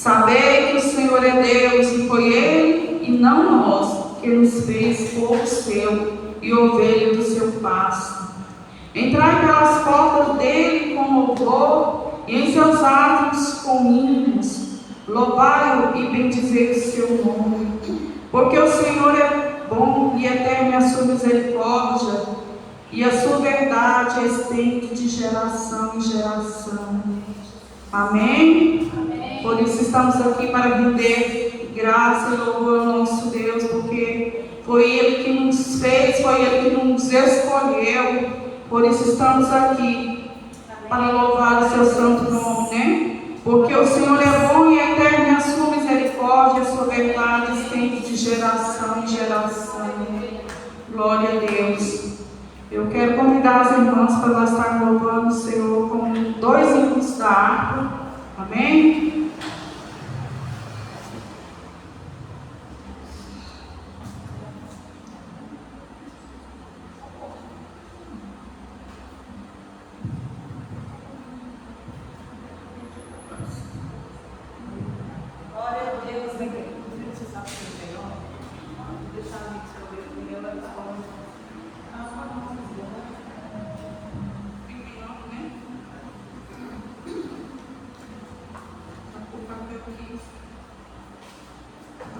Sabei que o Senhor é Deus e foi Ele e não nós que nos fez povo seu e ovelha do seu pasto. Entrai pelas portas dele com louvor e em seus átrios com hinos. Louvai-o e bendizei o seu nome. Porque o Senhor é bom e eterna a sua misericórdia, e a sua verdade estende de geração em geração. Amém? Amém. Por isso estamos aqui para render graça e louvor ao nosso Deus, porque foi Ele que nos fez, foi Ele que nos escolheu. Por isso estamos aqui para louvar o seu santo nome, né? Porque o Senhor é bom e eterno, e a sua misericórdia, a sua verdade estende de geração em geração. Glória a Deus. Eu quero convidar as irmãs para nós estarmos louvando o Senhor com 2 hinos da harpa. Amém?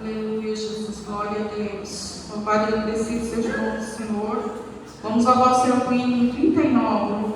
Aleluia, Jesus, glória a Deus. Pai, agradecido seja o nome do Senhor. Vamos louvar o Senhor com o hino 39.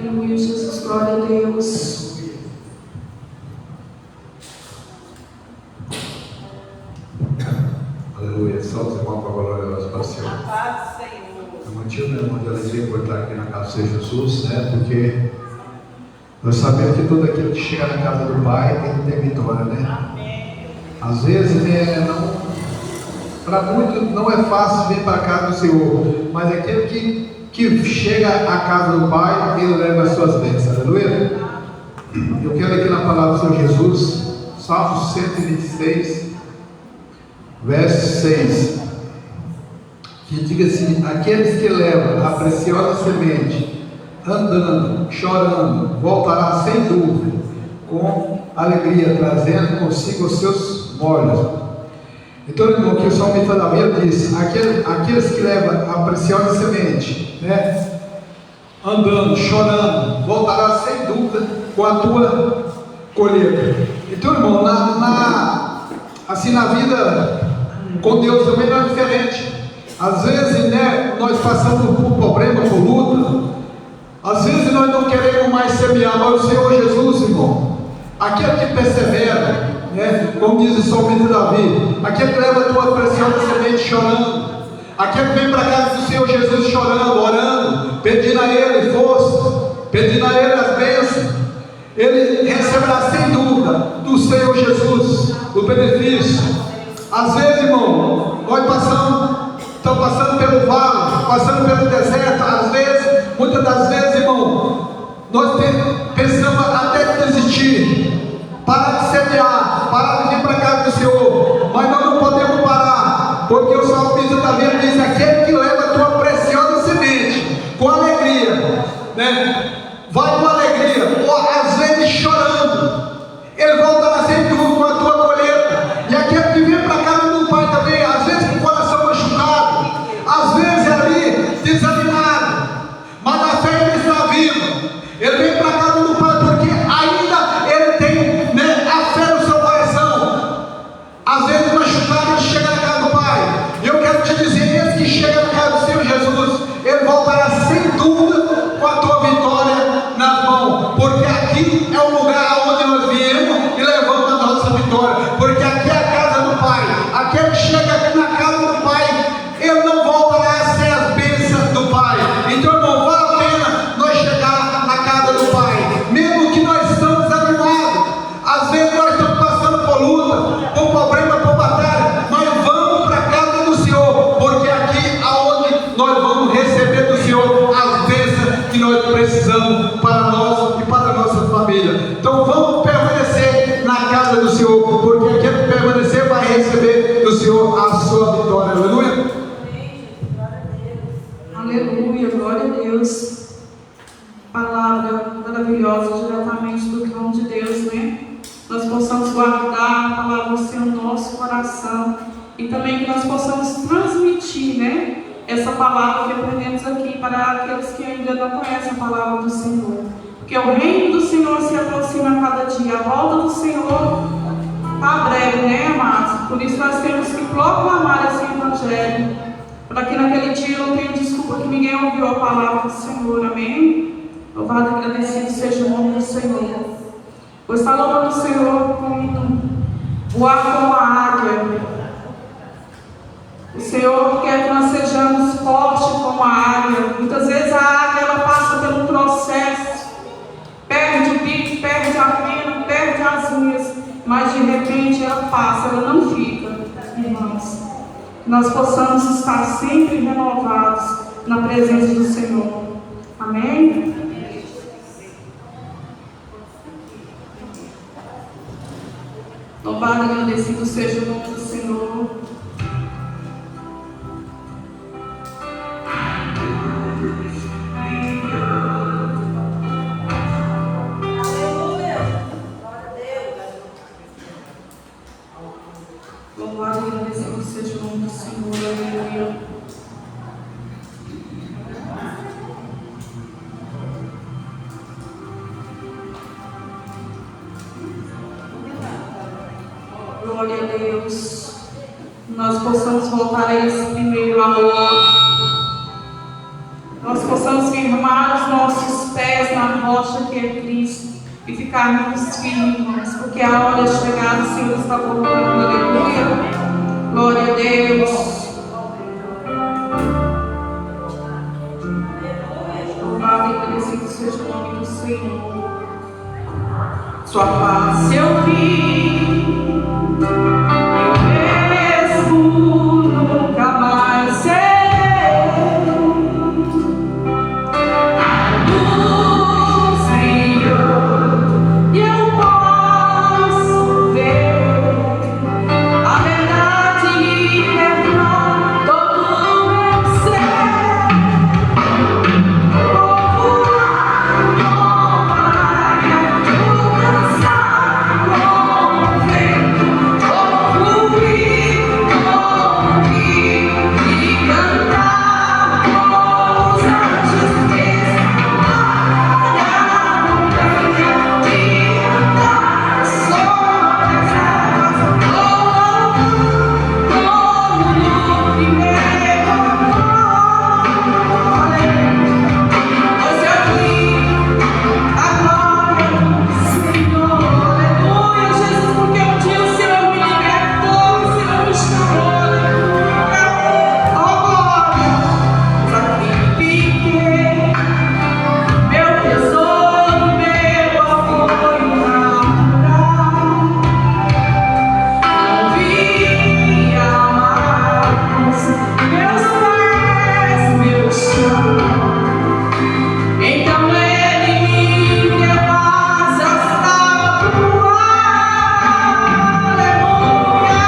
Aleluia, Jesus, glória a Deus. Aleluia, salve os irmãos para a glória do Senhor. A paz do Senhor. Eu mantive meu irmão de alegria por estar aqui na casa do Senhor Jesus, né? Porque nós sabemos que todo aquele que chega na casa do Pai, ele tem vitória, né? Amém. Às vezes, para muitos não é fácil vir para a casa do Senhor, mas aquele que chega à casa do Pai, ele leva as suas bênçãos, aleluia. Eu quero aqui na palavra do Senhor Jesus, Salmo 126, verso 6, que diga assim: aqueles que levam a preciosa semente, andando, chorando, voltará sem dúvida, com alegria, trazendo consigo os seus molhos. Então, irmão, que o salmista Davi diz: aqueles que levam a preciosa semente, né, andando, chorando, voltará sem dúvida com a tua colheita. Então, irmão, assim na vida com Deus também não é diferente. Às vezes, né, nós passamos por problema, por luta. Às vezes nós não queremos mais semear, mas o Senhor Jesus, irmão, aquele que persevera, né, como diz o salmista Davi, aquele que leva a tua preciosa semente chorando, aquele que vem para a casa do Senhor Jesus chorando, orando, pedindo a Ele força, pedindo a Ele as bênçãos, ele receberá sem dúvida do Senhor Jesus o benefício. Às vezes, irmão, nós estamos passando pelo vale, passando pelo deserto. Às vezes, muitas das vezes, irmão, nós pensamos até desistir, parar de semear, parar de vir para a casa do Senhor, mas nós não podemos parar, porque o salmista também diz: aquele que leva a tua preciosa semente com alegria, né? Vai com alegria, ou às vezes chorando, ele voltará sempre com a tua colheita. E aquele que vem para a casa do Pai também, às vezes com o coração machucado, às vezes ali desanimado, mas a fé ele está viva. Ele vem para a casa do Pai porque ainda ele tem, né, a fé no seu coração. Às vezes machucado, ele chega na casa do Pai. E eu quero te dizer: esse que chega na casa do Senhor Jesus, ele voltará sem dúvida com a tua vitória nas mãos, porque aqui é o lugar onde nós viemos e levamos a nossa vitória, porque aqui é a casa do Pai. Aquele que chega aqui na casa do Pai, ele não voltará sem as bênçãos do Pai. Então, irmão, vale a pena nós chegar na casa do Pai, mesmo que nós estamos desanimados. Às vezes nós estamos passando por luta, por problema, por batalha, mas vamos para a casa do Senhor, porque aqui aonde nós vamos receber do Senhor as bênçãos que nós precisamos para nós e para a nossa família. Então vamos permanecer na casa do Senhor, porque aquele que permanecer vai receber do Senhor a sua vitória. Aleluia. Aleluia, glória a Deus. Palavra maravilhosa diretamente do trono de Deus, né? Nós possamos guardar a palavra do Senhor no nosso coração e também que nós possamos transmitir, né, essa palavra que aprendemos aqui para aqueles que ainda não conhecem a palavra do Senhor. Porque o reino do Senhor se aproxima a cada dia, a volta do Senhor está breve, né, amados? Por isso nós temos que proclamar esse evangelho, para que naquele dia não tenha desculpa que ninguém ouviu a palavra do Senhor, amém? Louvado e agradecido seja o nome do Senhor. Pois está louvando o Senhor como voar como a águia. O Senhor quer que nós sejamos fortes como a águia. Muitas vezes a águia ela passa pelo processo, perde o bico, perde a pena, perde as unhas, mas de repente ela passa, ela não fica, irmãos. Nós possamos estar sempre renovados na presença do Senhor. Amém? Louvado e agradecido seja o nome do Senhor. Louvado e agradecido seja o nome do Senhor. Aleluia. Glória a Deus. Nós possamos voltar a esse primeiro amor. Nós possamos firmar os nossos pés na rocha que é Cristo e ficarmos firmes, porque a hora é chegada, o Senhor está voltando. Aleluia. Glória a Deus. Louvado e agradecido seja o nome do Senhor. Sua paz eu vi, eu mesmo nunca mais serei. A luz brilhou e eu posso ver a verdade libertar todo o meu ser. Vou voar, vou dançar com o vento, vou fluir e cantar com os anjos que espalham a montanha e andar sobre as águas, como no primeiro amor. Pois eu vi a glória do Senhor. Aleluia, Jesus, porque um dia o Senhor me libertou, o Senhor me chamou. Aleluia. Oh, glória. Sacrifiquei meu tesouro, meu apoio natural. Não vi mais meus pés, meu chão. Então Ele me deu asas para voar. Aleluia.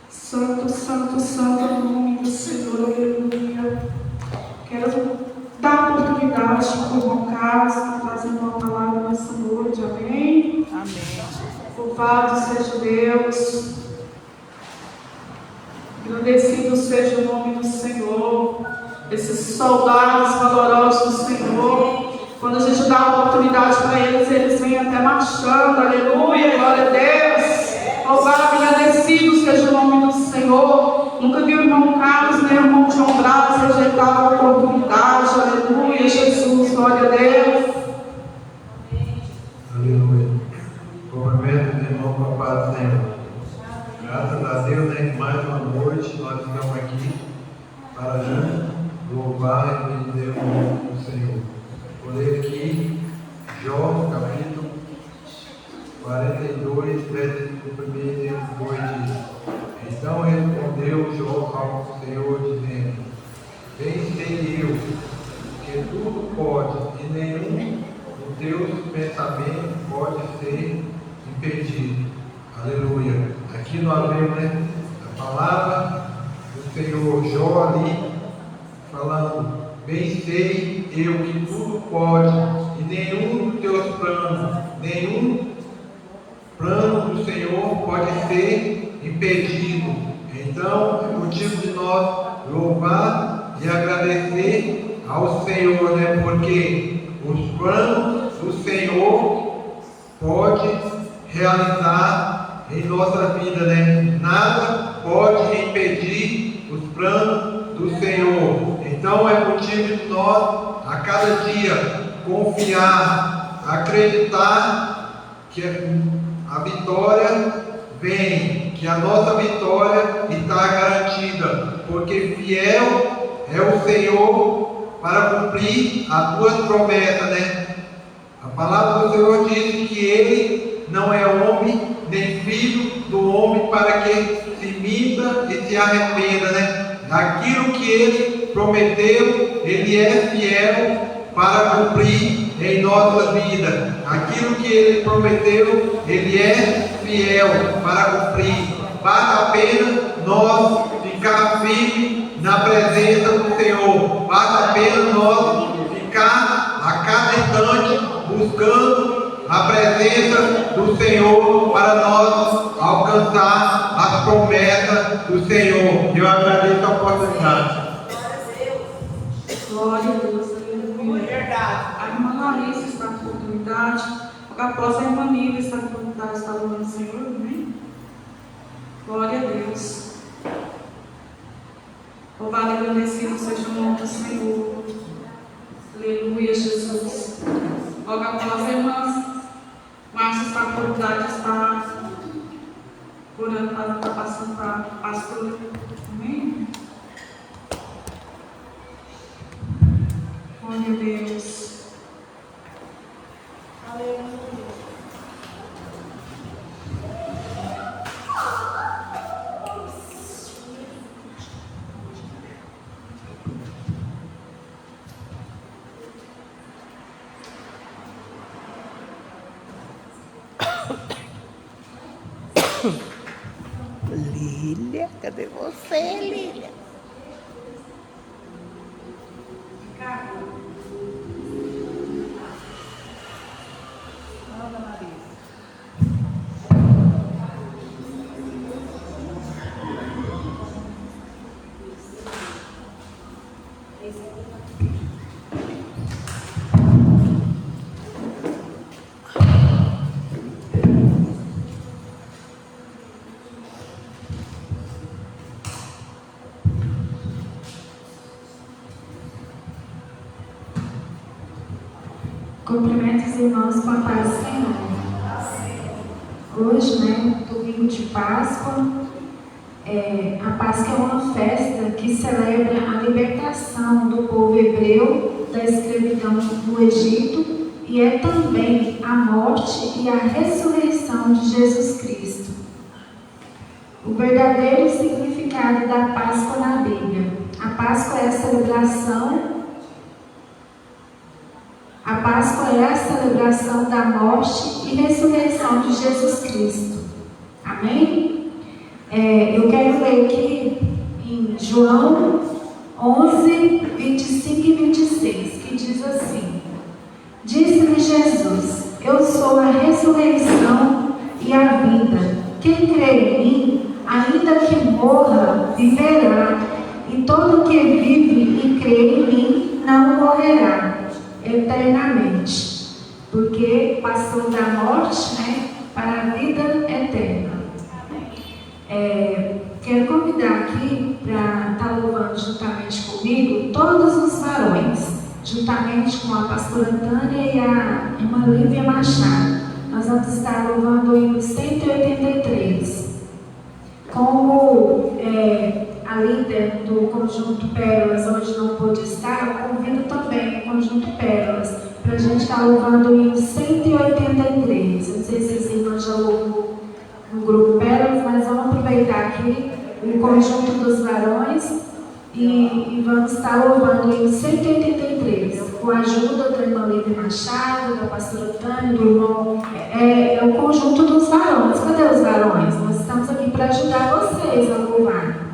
Santo, santo, santo é o nome do Senhor, aleluia. Quero dar oportunidade para o irmão Carlos para trazer uma palavra nessa noite, amém? Amém. Louvado seja Deus, agradecido seja o nome do Senhor, esses soldados valorosos do Senhor. Quando a gente dá a oportunidade para eles, eles vêm até marchando, aleluia, glória a Deus. Louvado e agradecido seja o nome do Senhor. Nunca vi o irmão Carlos nem o irmão João Braz rejeitar a oportunidade, aleluia, Jesus, glória a Deus. Aleluia. Cumprimento de irmão com a paz do Senhor. Graças a Deus, né, que mais uma noite nós estamos aqui para louvar e bendizer o nome do Senhor. Vou ler aqui Jó, capítulo 42, versículo 1 e 2 diz: Então respondeu Jó ao Senhor, dizendo: Bem sei eu que tudo pode, e nenhum dos teus pensamentos pode ser impedido. Aleluia. Aqui nós vemos, né, a palavra do Senhor. Jó ali falando: Bem sei eu que tudo pode, e nenhum dos teus planos, nenhum plano do Senhor pode ser impedido. Então é motivo de nós louvar e agradecer ao Senhor, né? Porque os planos do Senhor pode realizar em nossa vida, né? Nada pode impedir os planos do Senhor. Então é motivo de nós a cada dia confiar, acreditar que a vitória vem, que a nossa vitória está garantida, porque fiel é o Senhor para cumprir as tuas promessas, né? A palavra do Senhor diz que Ele não é homem, nem filho do homem para que se minta e se arrependa, né? Daquilo que Ele prometeu, Ele é fiel para cumprir em nossa vida. Aquilo que Ele prometeu, Ele é fiel para cumprir. Basta apenas nós ficar firmes na presença do Senhor. Basta apenas nós ficar a cada instante buscando a presença do Senhor para nós alcançar as promessas do Senhor. Eu agradeço a oportunidade. Glória a Deus, aleluia. Verdade. A irmã Larissa está com oportunidade. Após a irmã Nívia está com oportunidade de estar louvando o Senhor, amém? Glória a Deus. Louvado e agradecido seja o nome do Senhor. Aleluia, Jesus. Logo após a irmã Márcia está com oportunidade de estar orando para estar passando para a pastora. Amém? Glória a Deus. Aleluia. Lília, cadê você, Lília? Cumprimento os irmãos com a paz do Senhor. Hoje, né, domingo de Páscoa, a Páscoa é uma festa que celebra a libertação do povo hebreu da escravidão no Egito e é também a morte e a ressurreição de Jesus Cristo. O verdadeiro significado da Páscoa na Bíblia. A Páscoa é a celebração da morte e ressurreição de Jesus Cristo. Amém? Eu quero ler aqui em João 11, 25 e 26, que diz assim: Disse-lhe Jesus: Eu sou a ressurreição e a vida. Quem crê em mim, ainda que morra, viverá. E todo que vive e crê em mim não morrerá eternamente, porque passou da morte, né, para a vida eterna. Quero convidar aqui para estar louvando juntamente comigo todos os varões, juntamente com a pastora Tânia e a irmã Lívia Machado. Nós vamos estar louvando o hino 183. do Conjunto Pérolas hoje não pôde estar, eu convido também o Conjunto Pérolas para a gente estar louvando o hino 183. Eu não sei se esse irmão já louvou no grupo Pérolas, mas vamos aproveitar aqui o Conjunto dos Varões e vamos estar louvando o hino 183, com a ajuda da irmã Lívia Machado, da pastora Tânia, do irmão. É o Conjunto dos Varões. Cadê os varões? Nós estamos aqui para ajudar vocês a louvar.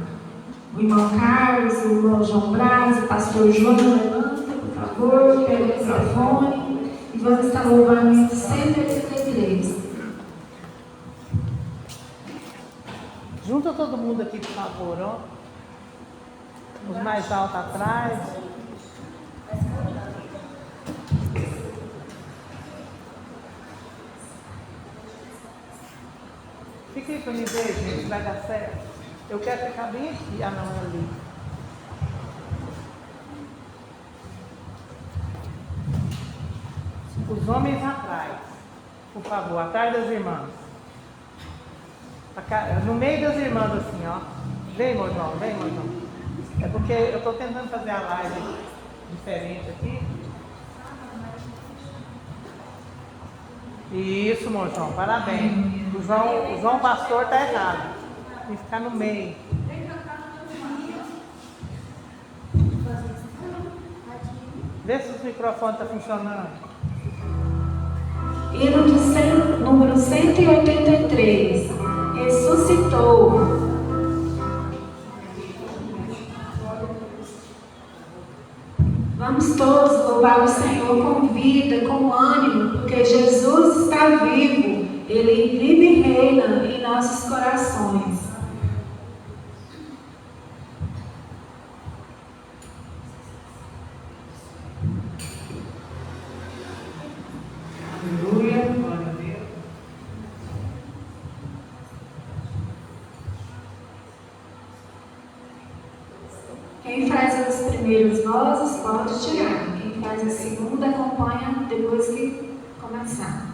O irmão Carlos, o irmão João Braz, o pastor João, levanta, por favor, pega o microfone e vamos estar louvando o hino 183. Junta todo mundo aqui, por favor, ó. Os mais altos atrás. Fica aí para me ver, gente, vai dar certo. Eu quero ficar bem aqui. Ah, não, é ali. Os homens atrás, por favor, atrás das irmãs. No meio das irmãs, assim, ó. Vem, meu irmão, vem, meu irmão. É porque eu estou tentando fazer a live diferente aqui. Isso, meu João, parabéns. O João Pastor está errado. Tem que ficar no meio. Vê se os microfones estão funcionando. Hino número 183. Ressuscitou. Vamos todos louvar o Senhor com vida, com ânimo, porque Jesus está vivo. Ele vive e reina em nossos corações. Aleluia, glória a Deus. Quem faz as primeiras vozes pode tirar. Quem faz a segunda acompanha depois que começar.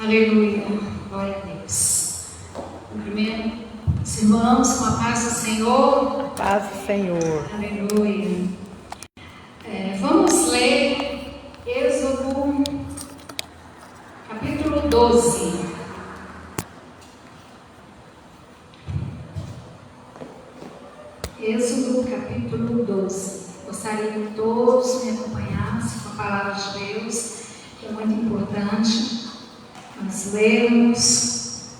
Aleluia. Glória a Deus. Primeiro, os irmãos, com a paz do Senhor. Paz do Senhor. Aleluia. Vamos ler Êxodo, capítulo 12. Êxodo, capítulo 12. Gostaria que todos me acompanhassem com a palavra de Deus, que é muito importante nós lermos.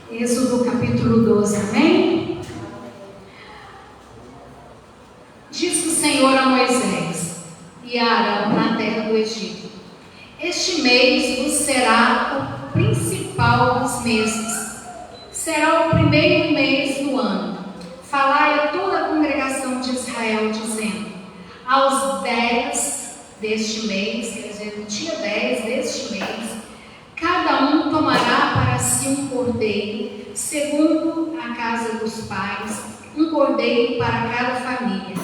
Êxodo capítulo 12, amém? Disse o Senhor a Moisés e a Arão na terra do Egito: este mês vos será o principal dos meses, será o primeiro mês do ano. Falai a toda a congregação de Israel, dizendo: aos 10 deste mês, quer dizer, no dia 10 deste mês, cada um tomará para si um cordeiro, segundo a casa dos pais, um cordeiro para cada família.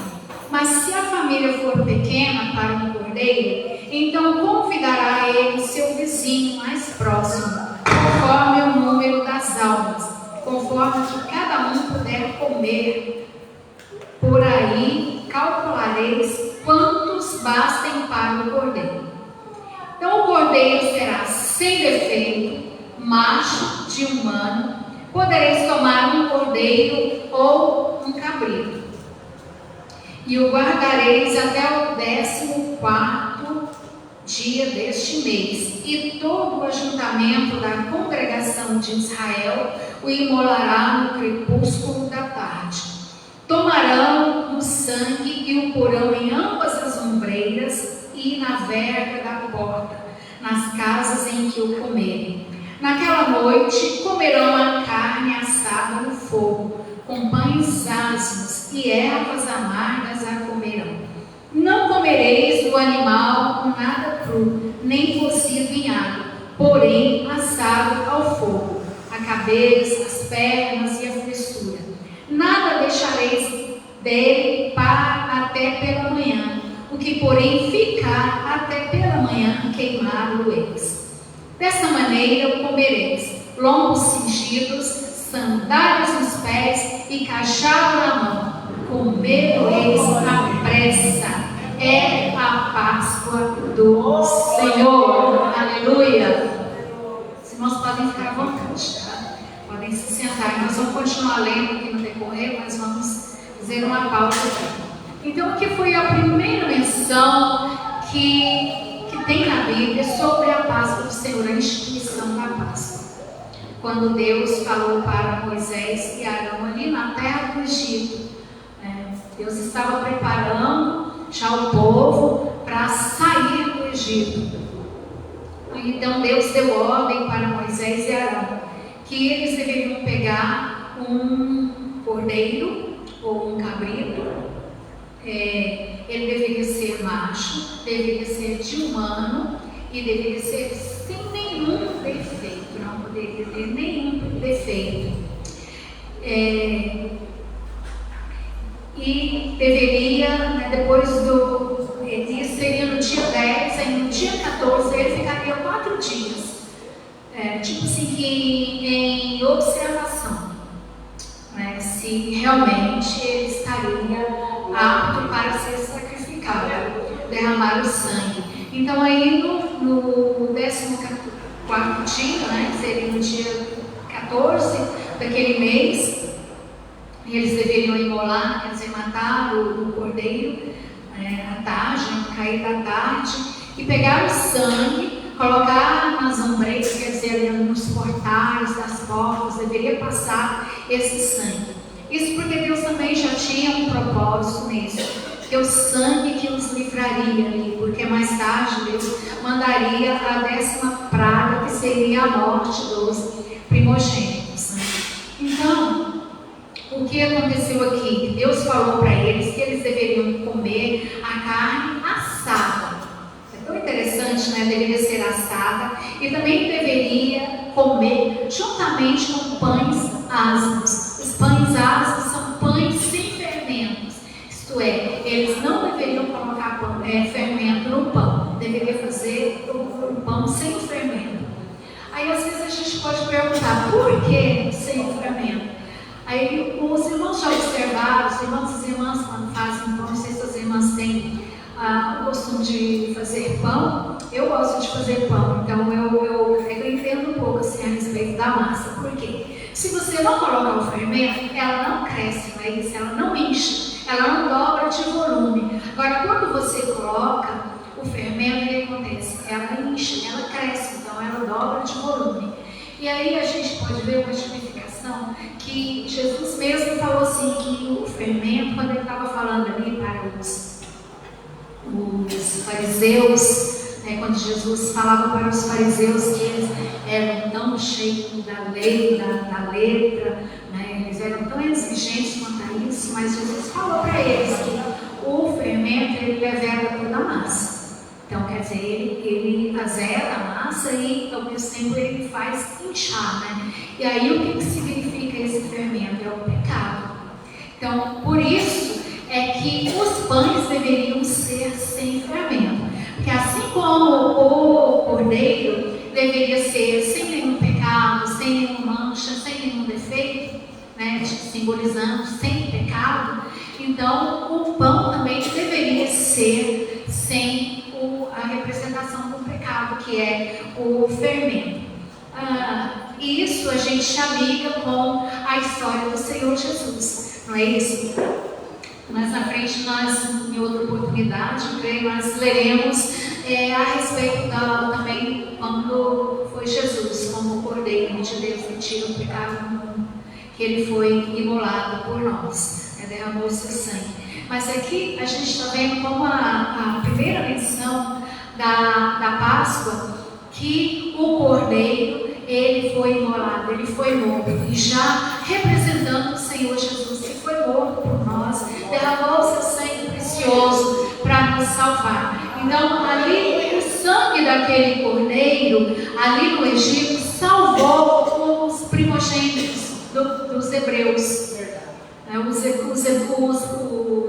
Mas se a família for pequena para um cordeiro, então convidará ele seu vizinho mais próximo, conforme o número das almas, conforme que cada um puder comer. Por aí calculareis quantos bastem para o cordeiro. Então o cordeiro será sem defeito, macho de 1 ano. Podereis tomar um cordeiro ou um cabrito, e o guardareis até o 14º dia deste mês, e todo o ajuntamento da congregação de Israel o imolará no crepúsculo da tarde. Tomarão o sangue e o porão em ambas as ombreiras e na verga da porta, nas casas em que o comerem. Naquela noite comerão a carne assada no fogo, com pães asmos e ervas amargas a comerão. Não comereis do animal com nada cru, nem cozido em água, porém assado ao fogo, a cabeça, as pernas e a fressura. Nada deixareis dele até pela manhã, o que porém ficar até pela manhã queimado eis. Dessa maneira o comereis: lombos cingidos, sandálias nos pés e cajado na mão. Comer-eis à pressa. É a Páscoa do Senhor. Aleluia. Os irmãos podem ficar à vontade, tá? Podem se sentar. Nós vamos continuar lendo aqui no decorrer, mas vamos fazer uma pausa aqui. Então, aqui foi a primeira menção que tem na Bíblia sobre a Páscoa do Senhor, a instituição da Páscoa. Quando Deus falou para Moisés e Arão ali na terra do Egito, Deus estava preparando já o povo para sair do Egito. Então Deus deu ordem para Moisés e Arão que eles deveriam pegar um cordeiro ou um cabrito. Ele deveria ser macho, deveria ser de 1 ano e deveria ser sem nenhum defeito, não poderia ter nenhum defeito. E deveria, depois isso seria no dia 10, aí no dia 14 ele ficaria 4 dias, tipo assim, que em observação, se realmente ele estaria apto para ser sacrificado, derramar o sangue. Então aí no 14º dia, seria no dia 14 daquele mês, eles deveriam imolar, quer dizer, matar o cordeiro à tarde, no cair da tarde, e pegar o sangue, colocar nas ombreiras, quer dizer, nos portais das portas, deveria passar esse sangue. Isso porque Deus também já tinha um propósito nisso, que é o sangue que os livraria ali, porque mais tarde Deus mandaria a 10ª praga, que seria a morte dos primogênitos. Então, o que aconteceu aqui? Deus falou para eles que eles deveriam comer a carne assada. É tão interessante, deveria ser assada, e também deveria comer juntamente com pães asmos. Os pães asmos são pães sem fermentos, isto é, eles não deveriam colocar fermento no pão, deveria fazer o pão sem fermento. Aí às vezes a gente pode perguntar, por que sem fermento? Aí os irmãos já observaram, os irmãos e as irmãs quando fazem pão, não sei se as irmãs têm o costume de fazer pão. Eu gosto de fazer pão, então eu entendo um pouco assim, a respeito da massa. Por quê? Se você não colocar o fermento, ela não cresce, não é isso? Ela não enche, ela não dobra de volume. Agora, quando você coloca o fermento, o que acontece? Ela enche, ela cresce, então ela dobra de volume. E aí a gente pode ver uma justificação que Jesus mesmo falou assim, que o fermento, quando ele estava falando ali para os fariseus, quando Jesus falava para os fariseus que eles eram tão cheios da lei, da letra, eles eram tão exigentes quanto a isso, mas Jesus falou para eles que o fermento ele levava toda a massa. Então, quer dizer, ele azeda a massa e ao mesmo tempo ele faz inchar, E aí o que significa esse fermento? É o pecado. Então, por isso é que os pães deveriam ser sem fermento. Porque assim como o cordeiro deveria ser sem nenhum pecado, sem nenhuma mancha, sem nenhum defeito, simbolizando sem pecado, então o pão também deveria ser sem a representação do pecado, que é o fermento. E isso a gente amiga com a história do Senhor Jesus, não é isso? Mais na frente, em outra oportunidade, nós leremos a respeito também quando foi Jesus, como o Cordeiro de Deus que tira o pecado do mundo, que ele foi imolado por nós, derramou o seu sangue. Mas aqui a gente está vendo como a primeira menção da Páscoa, que o Cordeiro, ele foi imolado, ele foi morto, e já representando o Senhor Jesus, que foi morto por nós, derramou o seu sangue precioso para nos salvar. Então, ali, o sangue daquele Cordeiro, ali no Egito, salvou os primogênitos dos hebreus.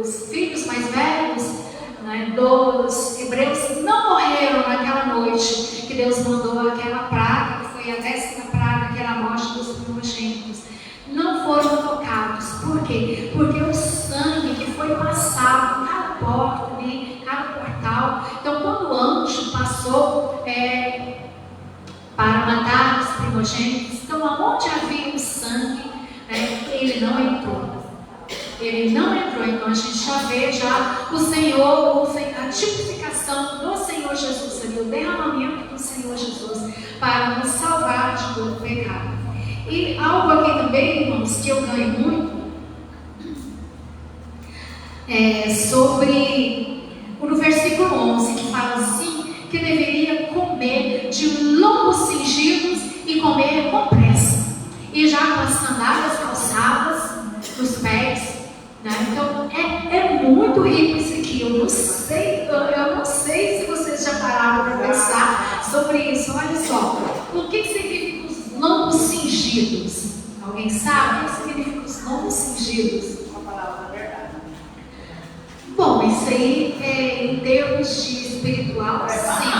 Os filhos mais velhos dos hebreus não morreram naquela noite que Deus mandou aquela praga, que foi a 10ª praga, que era a morte dos primogênitos. Não foram tocados. Por quê? Porque o sangue que foi passado em cada porta, cada portal. Então, quando o anjo passou para matar os primogênitos, então aonde havia o sangue, ele não entrou. Ele não entrou. Então a gente já vê o Senhor, a tipificação do Senhor Jesus ali, o derramamento do Senhor Jesus para nos salvar de todo pecado. E algo aqui também, irmãos, que eu ganho muito sobre no versículo 11, que fala assim, que deveria comer de lombos cingidos e comer com pressa, e já com as sandálias calçadas nos pés. Então é muito rico isso aqui. Eu não sei se vocês já pararam para pensar sobre isso. Olha só, o que significa os lombos cingidos? Alguém sabe o que significa os lombos cingidos? Uma palavra da verdade. Bom, isso aí em termos de espiritual, sim,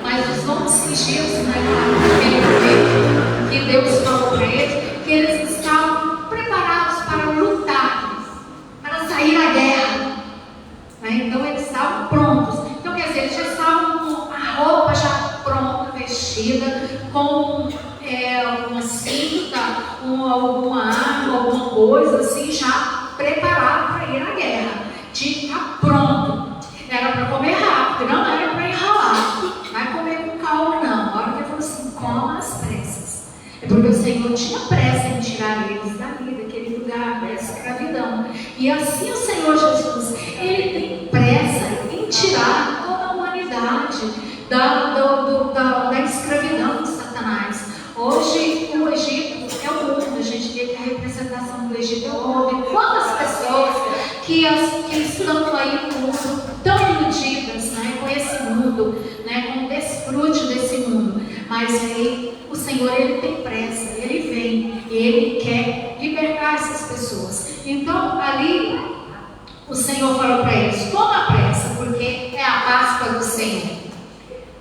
mas os lombos cingidos, que Deus falou para eles, que eles estavam preparados para lutar, sair à guerra, então eles estavam prontos. Então, quer dizer, eles já estavam com a roupa já pronta, vestida, com uma cinta, alguma arma, alguma coisa assim, já preparado para ir à guerra, de estar pronto. Era para comer rápido, não era para enrolar, não vai comer com calma, não. A hora que ele falou assim, coma às pressas. É porque o Senhor tinha pressa em tirar eles dali, daquele lugar, da escravidão. E assim o Senhor Jesus, ele tem pressa em tirar toda a humanidade da escravidão de Satanás. Hoje o Egito é o mundo, a gente vê que a representação do Egito é o mundo. E quantas pessoas que estão aí no mundo tão iludidas, com esse mundo, com o desfrute desse mundo. Mas aí o Senhor, ele tem pressa, ele vem, ele quer libertar essas pessoas. Então ali o Senhor falou para eles: toma pressa, porque é a Páscoa do Senhor.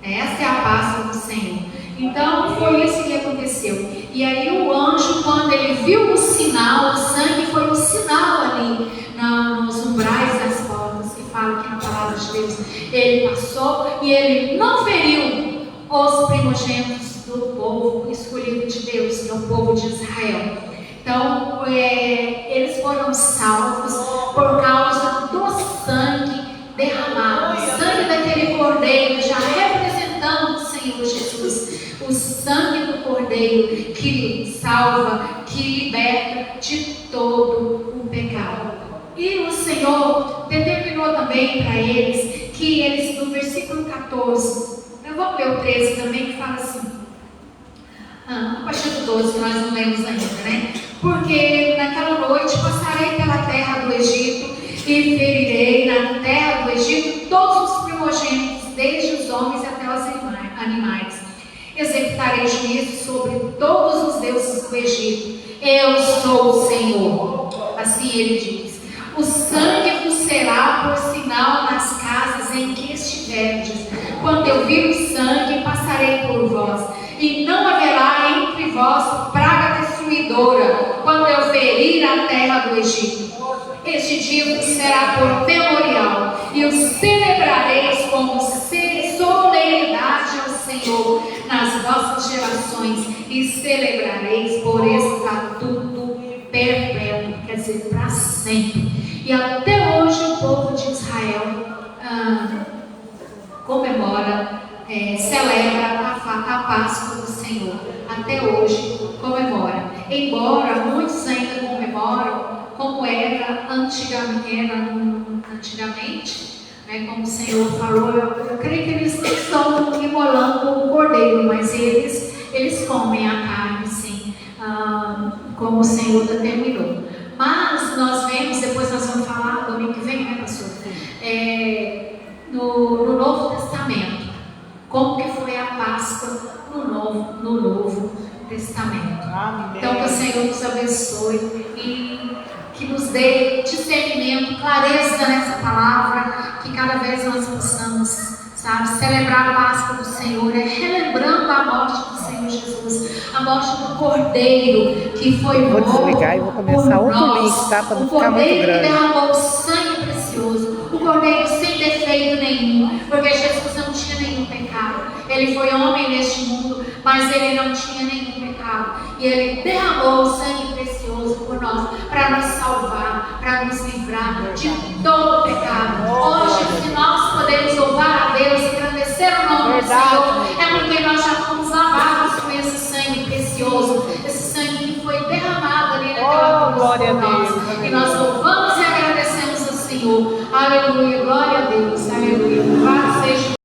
Essa é a Páscoa do Senhor. Então foi isso que aconteceu. E aí o anjo, quando ele viu o sinal, o sangue foi um sinal ali nos umbrais das portas, que fala aqui na palavra de Deus. Ele passou e ele não feriu os primogênitos do povo escolhido de Deus, que é o povo de Israel. Então eles foram salvos por causa do sangue derramado, o sangue daquele cordeiro, já representando o Senhor Jesus. O sangue do cordeiro que salva, que liberta de todo o pecado. E o Senhor determinou também para eles que eles, no versículo 14, eu vou ler o 13 também, que fala assim, a partir do 12, que nós não lemos ainda, né? Porque naquela noite passarei pela terra do Egito e ferirei na terra do Egito todos os primogênitos, desde os homens até os animais. Executarei juízo sobre todos os deuses do Egito. Eu sou o Senhor. Assim ele diz. O sangue vos será por sinal nas casas em que estiverdes. Quando eu vir o sangue, passarei por vós. E não haverá entre vós praga destruidora, quando eu ferir a terra do Egito. Este dia vos será por memorial, e os celebrareis como solenidade ao Senhor nas vossas gerações, e celebrareis por estatuto perpétuo, quer dizer, para sempre. E até hoje o povo de Israel comemora, celebra a Páscoa do Senhor. Até hoje comemora. Embora muitos ainda comemoram como era antigamente, né, como o Senhor falou, eu creio que eles não estão imolando o cordeiro, mas eles comem a carne, sim, como o Senhor determinou. Mas nós vemos, depois nós vamos falar domingo que vem, né, pastor? No Novo Testamento, como que foi a Páscoa no Novo Testamento. Amém. Então que o Senhor nos abençoe e que nos dê discernimento, clareza nessa palavra, que cada vez nós possamos, celebrar a Páscoa do Senhor, relembrando a morte do Senhor Jesus, a morte do Cordeiro que foi morto. Vou desligar e vou começar outro link, tá? Para não ficar muito grande. O Cordeiro que derramou sangue precioso, o Cordeiro sem defeito nenhum, porque Jesus não tinha nenhum pecado. Ele foi homem neste mundo, mas ele não tinha nenhum pecado. E ele derramou o sangue precioso por nós, para nos salvar, para nos livrar de todo pecado. Hoje, se nós podemos louvar a Deus e engrandecer o nome do Senhor, é porque nós já fomos lavados com esse sangue precioso, esse sangue que foi derramado ali naquela cruz por nós. E nós louvamos e agradecemos ao Senhor. Aleluia, glória a Deus, aleluia. Louvado seja